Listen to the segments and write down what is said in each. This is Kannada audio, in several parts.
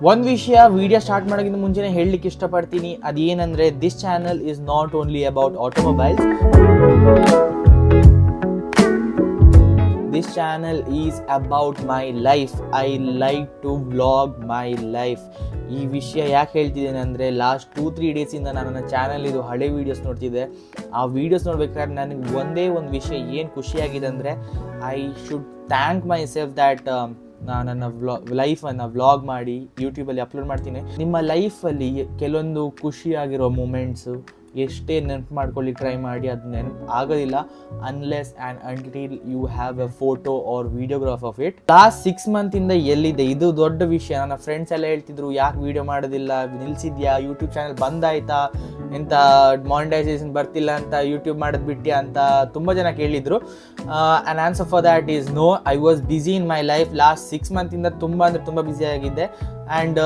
ಒಂದು ವಿಷಯ ವಿಡಿಯೋ ಸ್ಟಾರ್ಟ್ ಮಾಡೋಕ್ಕಿಂತ ಮುಂಚೆನೇ ಹೇಳಲಿಕ್ಕೆ ಇಷ್ಟಪಡ್ತೀನಿ, ಅದೇನೆಂದರೆ this channel is not only about automobiles. This channel is about my life. I like to vlog my life. ಈ ವಿಷಯ ಯಾಕೆ ಹೇಳ್ತಿದ್ದೇನೆ ಅಂದರೆ ಲಾಸ್ಟ್ 2-3 ಡೇಸಿಂದ ನಾನು ನನ್ನ ಚಾನಲ್ ಇದು ಹಳೆ ವೀಡಿಯೋಸ್ ನೋಡ್ತಿದ್ದೆ. ಆ ವೀಡಿಯೋಸ್ ನೋಡ್ಬೇಕಾದ್ರೆ ನನಗೆ ಒಂದೇ ಒಂದು ವಿಷಯ ಏನು ಖುಷಿಯಾಗಿದೆ ಅಂದರೆ I should thank my self that ನಾನು ನನ್ನ ಲೈಫನ್ನು ವ್ಲಾಗ್ ಮಾಡಿ ಯೂಟ್ಯೂಬಲ್ಲಿ ಅಪ್ಲೋಡ್ ಮಾಡ್ತೀನಿ. ನಿಮ್ಮ ಲೈಫಲ್ಲಿ ಕೆಲವೊಂದು ಖುಷಿಯಾಗಿರೋ ಮೂಮೆಂಟ್ಸು ಎಷ್ಟೇ ನೆನಪು ಮಾಡ್ಕೊಳ್ಳಿಕ್ಕೆ ಟ್ರೈ ಮಾಡಿ ಅದು ನೆನಪು ಆಗೋದಿಲ್ಲ unless and until you have a photo or videograph of it. Last 6 ಮಂತಿಂದ ಎಲ್ಲಿದೆ ಇದು ದೊಡ್ಡ ವಿಷಯ. ನನ್ನ ಫ್ರೆಂಡ್ಸ್ ಎಲ್ಲ ಹೇಳ್ತಿದ್ರು ಯಾಕೆ ವೀಡಿಯೋ ಮಾಡೋದಿಲ್ಲ, ನಿಲ್ಸಿದ್ಯಾ, ಯೂಟ್ಯೂಬ್ ಚಾನಲ್ ಬಂದಾಯ್ತಾ, ಎಂಥ ಮಾನಿಟೈಸೇಷನ್ ಬರ್ತಿಲ್ಲ ಅಂತ ಯೂಟ್ಯೂಬ್ ಮಾಡೋದು ಬಿಟ್ಟು ಅಂತ ತುಂಬ ಜನ ಕೇಳಿದ್ರು. And answer for that is no. I was busy in my life. Last 6 ಮಂತಿಂದ ತುಂಬ ಅಂದರೆ ತುಂಬ ಬ್ಯುಸಿ ಆಗಿದ್ದೆ. And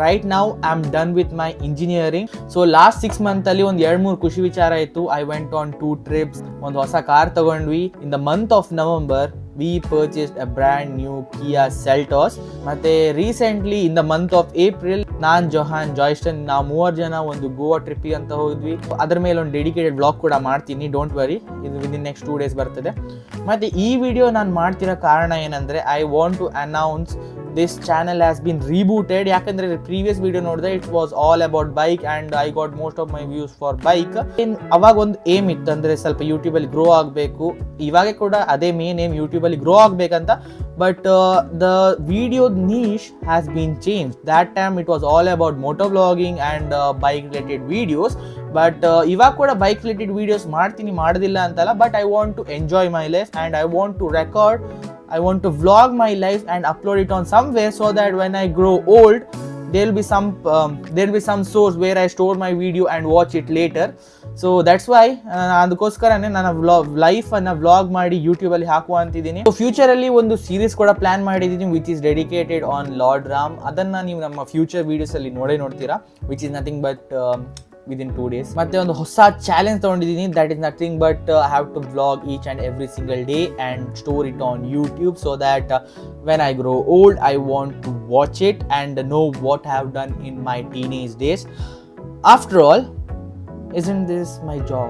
right now I am done with my engineering. So last 6 ಮಂತಲ್ಲಿ ಒಂದು 2-3 ಖುಷಿ ವಿಚಾರ ಇತ್ತು. I went on 2 trips. ಒಂದು ಹೊಸ ಕಾರ್ ತಗೊಂಡ್ವಿ. In the month of November we purchased a brand new Kia Seltos. ಮತ್ತೆ recently in the month of April ನಾನು ಜೊಹಾನ್ ಜಾಯ್ಸ್ಟನ್ ನಾವು 3 ಜನ ಒಂದು ಗೋವಾ ಟ್ರಿಪ್ಪಿಗೆ ಅಂತ ಹೋದ್ವಿ. ಅದ್ರ ಮೇಲೆ ಒಂದು ಡೆಡಿಕೇಟೆಡ್ ಬ್ಲಾಗ್ ಕೂಡ ಮಾಡ್ತೀನಿ, ಡೋಂಟ್ ವರಿ, ಇದು ವಿದಿನ್ ನೆಕ್ಸ್ಟ್ 2 ಡೇಸ್ ಬರ್ತದೆ. ಮತ್ತು ಈ ವಿಡಿಯೋ ನಾನು ಮಾಡ್ತಿರೋ ಕಾರಣ ಏನಂದರೆ I want to announce this channel has been rebooted. ಯಾಕಂದರೆ ಪ್ರೀವಿಯಸ್ ವಿಡಿಯೋ ನೋಡಿದ್ರೆ it was all about bike and I got most of my views for bike. ಅವಾಗ ಒಂದು ಏಮ್ ಇತ್ತು ಅಂದರೆ ಸ್ವಲ್ಪ ಯೂಟ್ಯೂಬಲ್ಲಿ ಗ್ರೋ ಆಗಬೇಕು. ಇವಾಗ ಕೂಡ ಅದೇ ಮೇನ್ ಏಮ್, ಯೂಟ್ಯೂಬಲ್ಲಿ ಗ್ರೋ ಆಗಬೇಕಂತ. But the video niche has been change. That time it was all about moto vlogging and bike related videos. But ಇವಾಗ ಕೂಡ ಬೈಕ್ ರಿಲೇಟೆಡ್ ವೀಡಿಯೋಸ್ ಮಾಡ್ತೀನಿ, ಮಾಡೋದಿಲ್ಲ ಅಂತಲ್ಲ. But I want to enjoy my life and I want to record, I want to vlog my life and upload it on somewhere so that when I grow old there will be some source where I store my video and watch it later. So that's why ಅದಕ್ಕೋಸ್ಕರನೇ ನನ್ನ ಲೈಫನ್ನು ವ್ಲಾಗ್ ಮಾಡಿ ಯೂಟ್ಯೂಬಲ್ಲಿ ಹಾಕುವ ಅಂತಿದ್ದೀನಿ. ಫ್ಯೂಚರಲ್ಲಿ ಒಂದು ಸೀರೀಸ್ ಕೂಡ ಪ್ಲಾನ್ ಮಾಡಿದ್ದೀನಿ which is dedicated on lord Ram. ಅದನ್ನು ನೀವು ನಮ್ಮ ಫ್ಯೂಚರ್ ವೀಡಿಯೋಸಲ್ಲಿ ನೋಡ್ತೀರಾ, which is nothing but within 2 days. ಮತ್ತೆ ಒಂದು ಹೊಸ ಚಾಲೆಂಜ್ ತಗೊಂಡಿದ್ದೀನಿ, that is nothing but I have to vlog each and every single day and store it on YouTube so that when I grow old I want to watch it and know what I have done in my teenage days. After all, isn't this my job?